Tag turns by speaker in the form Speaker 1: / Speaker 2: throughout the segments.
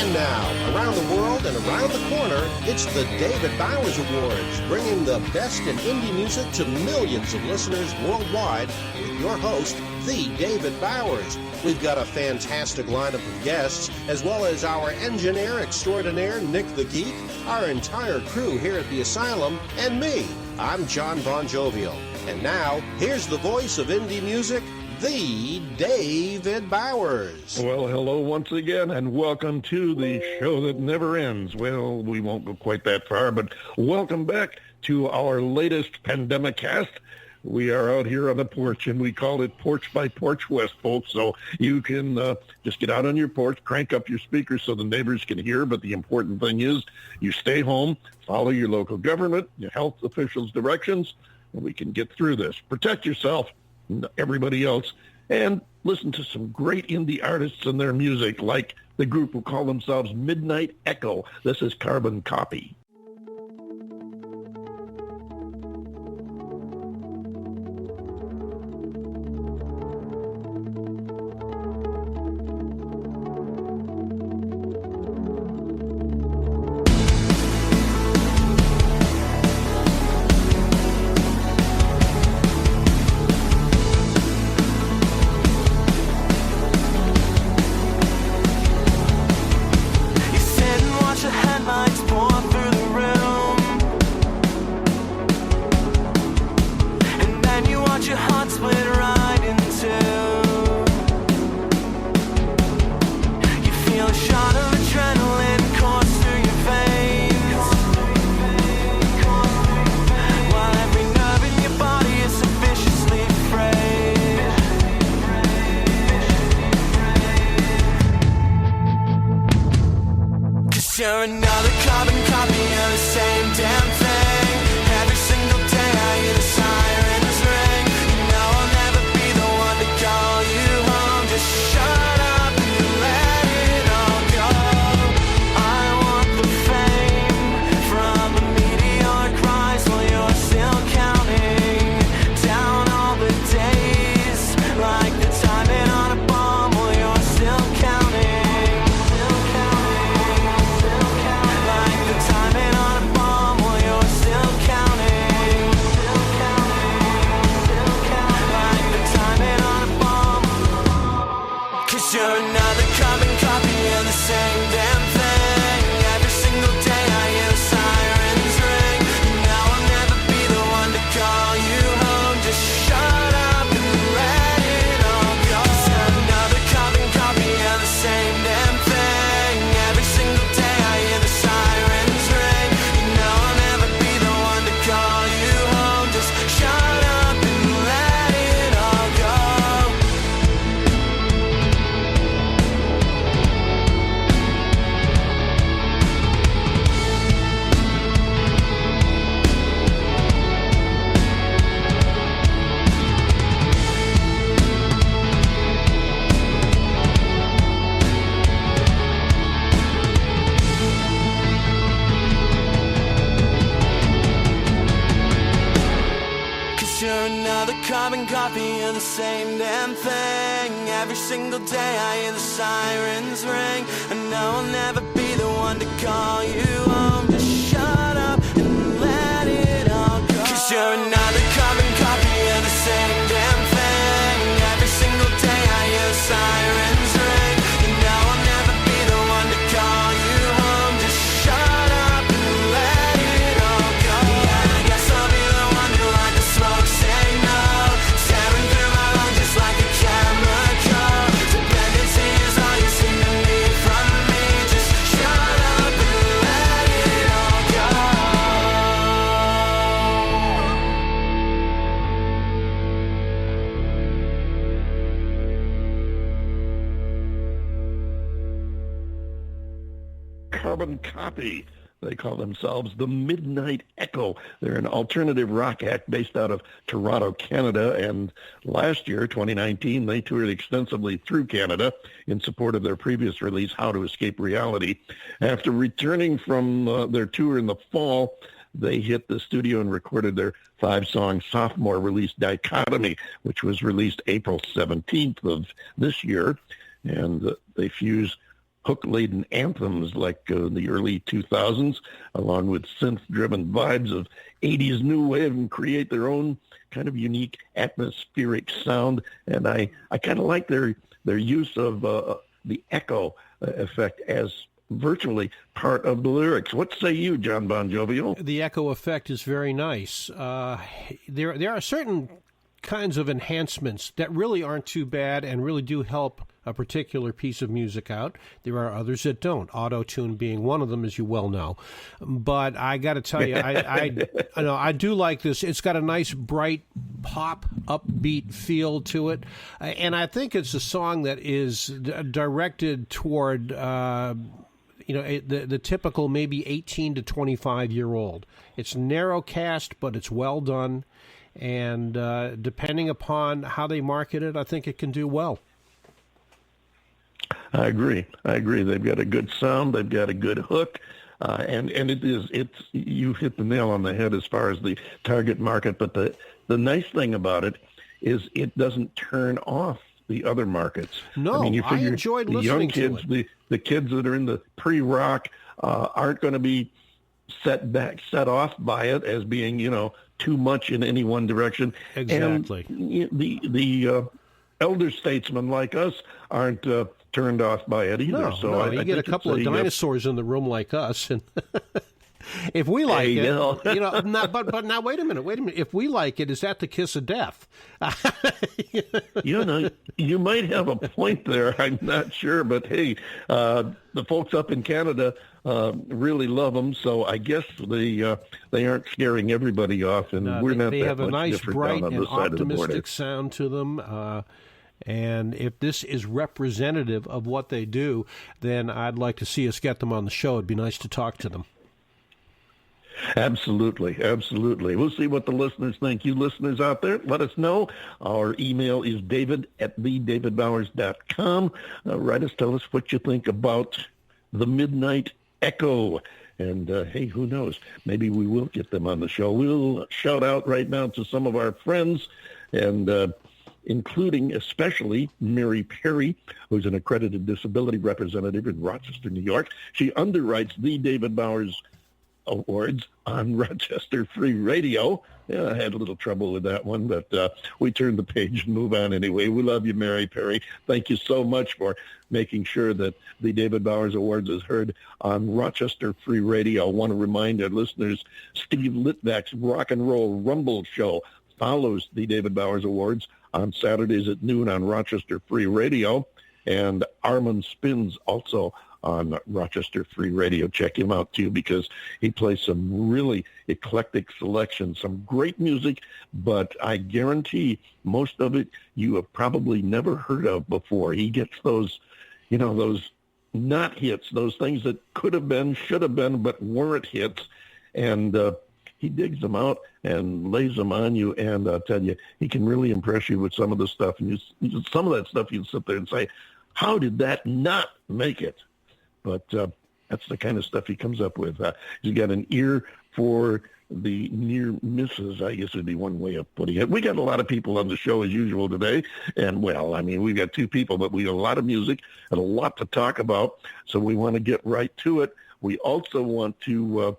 Speaker 1: And now, around the world and around the corner, it's the David Bowers Awards, bringing the best in indie music to millions of listeners worldwide with your host, the David Bowers. We've got a fantastic lineup of guests, as well as our engineer extraordinaire, Nick the Geek, our entire crew here at the Asylum, and me. I'm John Bon Jovial. And now, here's the voice of indie music, the David Bowers.
Speaker 2: Well, hello once again, and welcome to the show that never ends. Well, we won't go quite that far, but welcome back to our latest pandemic cast. We are out here on the porch, and we call it Porch by Porch West, folks, so you can just get out on your porch, crank up your speakers so the neighbors can hear, but the important thing is you stay home, follow your local government, your health officials' directions, and we can get through this. Protect yourself and everybody else, and listen to some great indie artists and their music, like the group who call themselves Midnight Echo. This is Carbon Copy.
Speaker 3: You're another carbon copy of the same damn thing. Every single day I hear the sirens ring. You know I'll never be the one to call you home. Just shut up and let it all go. I want the fame from the meteoric rise while you're still counting down all the days, like the timing on a bomb while you're still counting. You're another carbon copy of the same damn thing. Every single day I hear the sirens ring. Now I'll never be the one to call you home. Just shut up and let it all go. You're another carbon copy of the same damn thing. Every single day I hear the sirens ring. You know I'll never be the one to call you home. Just shut up and let it all go. You're another carbon copy of the same damn thing. Every single day I hear the sirens ring. I know I'll never be the one to call you home. Just shut up and let it all go. 'Cause you're another carbon copy of the same damn thing. Every single day I hear the sirens ring. You know I'll never be the one to call you home. Just shut up and let it all go. Yeah, I guess I'll be the one to light the smoke, say no. Staring through my lungs just like a chemical. Dependency is all you seem to need from me. Just shut up and let it all go.
Speaker 2: Carbon Copy. They call themselves the Midnight Echo. They're an alternative rock act based out of Toronto, Canada, and last year, 2019, they toured extensively through Canada in support of their previous release, How to Escape Reality. After returning from their tour in the fall, they hit the studio and recorded their 5-song sophomore release, Dichotomy, which was released April 17th of this year, and they fuse hook-laden anthems like the early 2000s, along with synth-driven vibes of 80s new wave, and create their own kind of unique atmospheric sound. And I kind of like their use of the echo effect as virtually part of the lyrics. What say you, John Bon Jovial?
Speaker 4: The echo effect is very nice. There are certain kinds of enhancements that really aren't too bad and really do help a particular piece of music out. There are others that don't, auto-tune being one of them, as you well know. But I got to tell you, I do like this. It's got a nice, bright, pop, upbeat feel to it. And I think it's a song that is directed toward, the typical maybe 18 to 25-year-old. It's narrow cast, but it's well done. And depending upon how they market it, I think it can do well.
Speaker 2: I agree. They've got a good sound. They've got a good hook. And you hit the nail on the head as far as the target market. But the nice thing about it is it doesn't turn off the other markets.
Speaker 4: No,
Speaker 2: I mean, you figure
Speaker 4: I enjoyed
Speaker 2: the
Speaker 4: listening
Speaker 2: young kids,
Speaker 4: to it.
Speaker 2: The kids that are in the pre-rock aren't going to be set off by it as being, too much in any one direction.
Speaker 4: Exactly.
Speaker 2: And the elder statesmen like us aren't turned off by it either.
Speaker 4: No, you get a couple of dinosaurs in the room like us, and if we like but now wait a minute. If we like it, is that the kiss of death?
Speaker 2: You might have a point there. I'm not sure, but hey, the folks up in Canada really love them, so I guess they aren't scaring everybody off, and we're not.
Speaker 4: They
Speaker 2: that
Speaker 4: have a
Speaker 2: much
Speaker 4: nice,
Speaker 2: different
Speaker 4: bright,
Speaker 2: down on
Speaker 4: and
Speaker 2: this side of the border.
Speaker 4: optimistic sound to them. And if this is representative of what they do, then I'd like to see us get them on the show. It'd be nice to talk to them.
Speaker 2: Absolutely. We'll see what the listeners think. You listeners out there, let us know. Our email is david@TheDavidBowers.com. Write us, tell us what you think about the Midnight Echo. And, hey, who knows? Maybe we will get them on the show. We'll shout out right now to some of our friends, and including especially Mary Perry, who's an accredited disability representative in Rochester, New York. She underwrites the David Bowers Awards on Rochester Free Radio. Yeah, I had a little trouble with that one, but we turned the page and move on anyway. We love you, Mary Perry. Thank you so much for making sure that the David Bowers Awards is heard on Rochester Free Radio. I want to remind our listeners, Steve Litvak's Rock and Roll Rumble show follows the David Bowers Awards on Saturdays at noon on Rochester Free Radio, and Armand Spins also on Rochester Free Radio. Check him out, too, because he plays some really eclectic selections, some great music, but I guarantee most of it you have probably never heard of before. He gets those, those not hits, those things that could have been, should have been, but weren't hits, and he digs them out and lays them on you, and I'll tell you, he can really impress you with some of the stuff. And some of that stuff, you sit there and say, how did that not make it? But that's the kind of stuff he comes up with. He's got an ear for the near misses, I guess would be one way of putting it. We got a lot of people on the show as usual today, and we've got two people, but we got a lot of music and a lot to talk about, so we want to get right to it. We also want to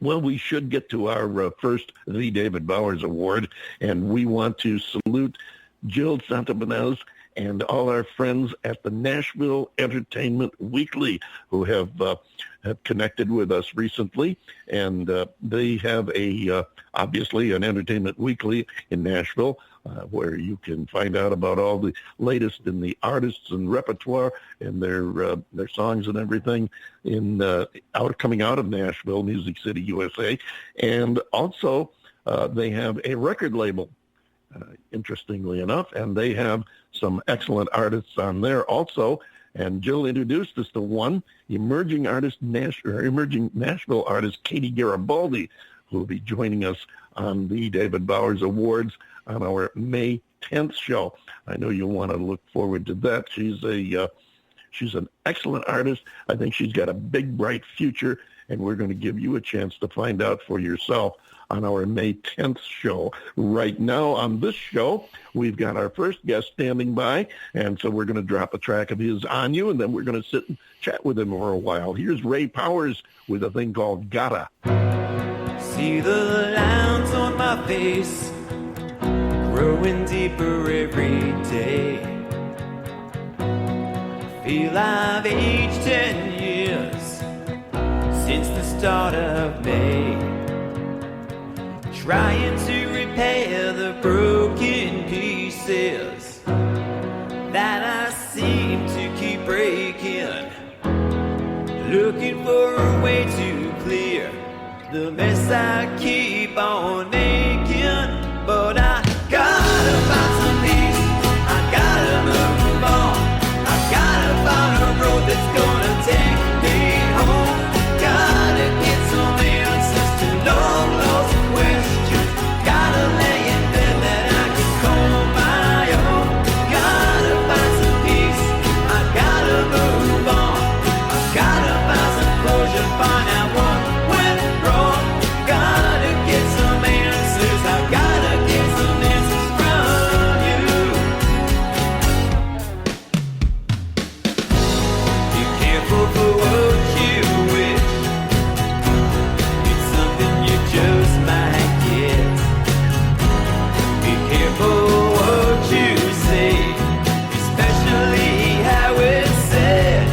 Speaker 2: we should get to our first The David Bowers Award, and we want to salute Jill Santabanez and all our friends at the Nashville Entertainment Weekly who have connected with us recently, and they have obviously an Entertainment Weekly in Nashville where you can find out about all the latest in the artists and repertoire and their songs and everything coming out of Nashville, Music City, USA. And also they have a record label, interestingly enough, and they have some excellent artists on there also. And Jill introduced us to one emerging Nashville artist, Katie Garibaldi, who will be joining us on the David Bowers Awards on our May 10th show. I know you'll want to look forward to that. She's an excellent artist. I think she's got a big, bright future, and we're going to give you a chance to find out for yourself on our May 10th show. Right now on this show, we've got our first guest standing by, and so we're going to drop a track of his on you, and then we're going to sit and chat with him for a while. Here's Ray Powers with a thing called Gotta.
Speaker 3: See the lines on my face growing deeper every day. Feel I've aged 10 years since the start of May, trying to repair the broken pieces that I seem to keep breaking, looking for a way to clear the mess I keep on making. But I gotta find some peace, I gotta move on, I gotta find a road that's gonna take me home. Gotta get some answers to long lost questions. Gotta lay in bed that I can call my own. Gotta find some peace, I gotta move on, I gotta find some closure, find out what went wrong. Gotta get some answers, I gotta get some answers from you. Be careful for what you wish, it's something you just might get. Be careful what you say, especially how it's said.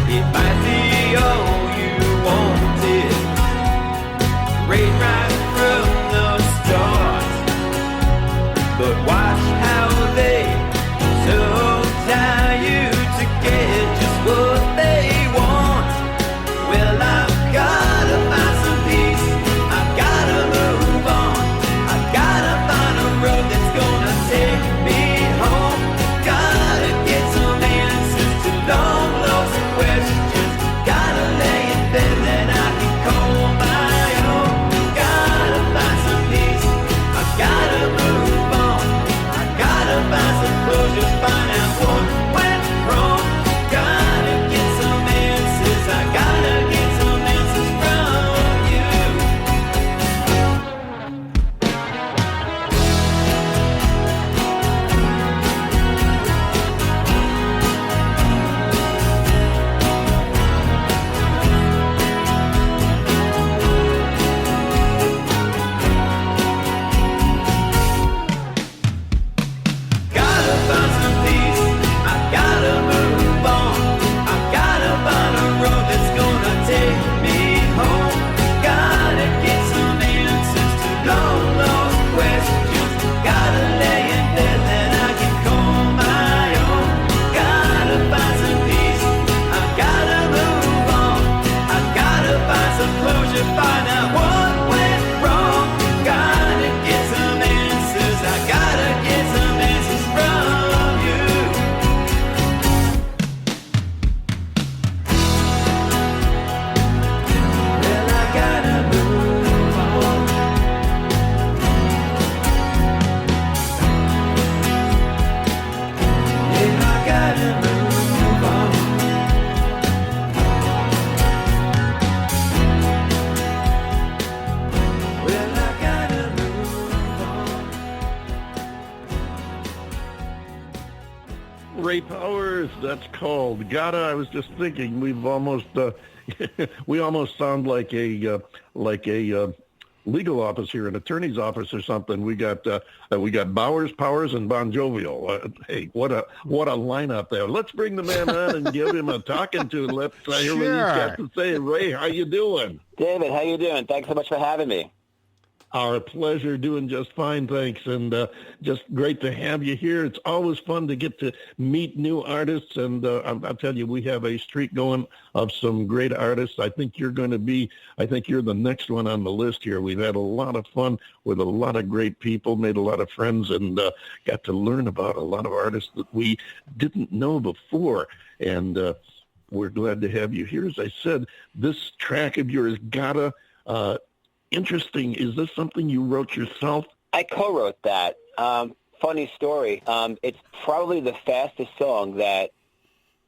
Speaker 3: It might be all you wanted, right from the start. But watch how they so tie you to get just what they want. Well, I've gotta find some peace, I've gotta move on, I've gotta find a road that's gonna take me home. Gotta get some answers to long lost questions. Gotta lay in bed that I can call my own. Gotta find some peace, I gotta move on, I gotta find some closure, find out what went wrong. Gotta get some answers, I gotta get some answers from you. Gotta find some peace, I gotta move on, I gotta find a road that's gonna take me home. Gotta get some answers to long lost questions. Gotta lay in bed that I can call my own. Gotta find some peace, I gotta move on, I gotta find some closure, find out what went wrong. Gotta get some answers, I gotta get some answers from you. Well, I gotta move on. Yeah, I gotta move on. Well, I gotta move on.
Speaker 2: Ray Powers, that's called Gotta. I was just thinking, we've almost we almost sound like a legal office here, an attorney's office or something. We got Bowers, Powers, and Bon Jovial. Hey, what a lineup there. Let's bring the man on and give him a talking to. Let's hear what he's got to say. Ray, how you doing?
Speaker 5: David, how you doing? Thanks so much for having me.
Speaker 2: Our pleasure, doing just fine, thanks, and just great to have you here. It's always fun to get to meet new artists, and I'll tell you, we have a streak going of some great artists. I think you're the next one on the list here. We've had a lot of fun with a lot of great people, made a lot of friends, and got to learn about a lot of artists that we didn't know before, and we're glad to have you here. As I said, this track of yours, Gotta, interesting. Is this something you wrote yourself?
Speaker 5: I co-wrote that. Funny story. It's probably the fastest song that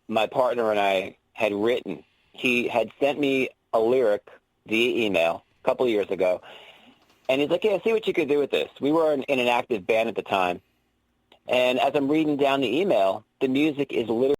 Speaker 5: my partner and I had written. He had sent me a lyric via email, a couple of years ago. And he's like, yeah, see what you could do with this. We were in an active band at the time. And as I'm reading down the email, the music is literally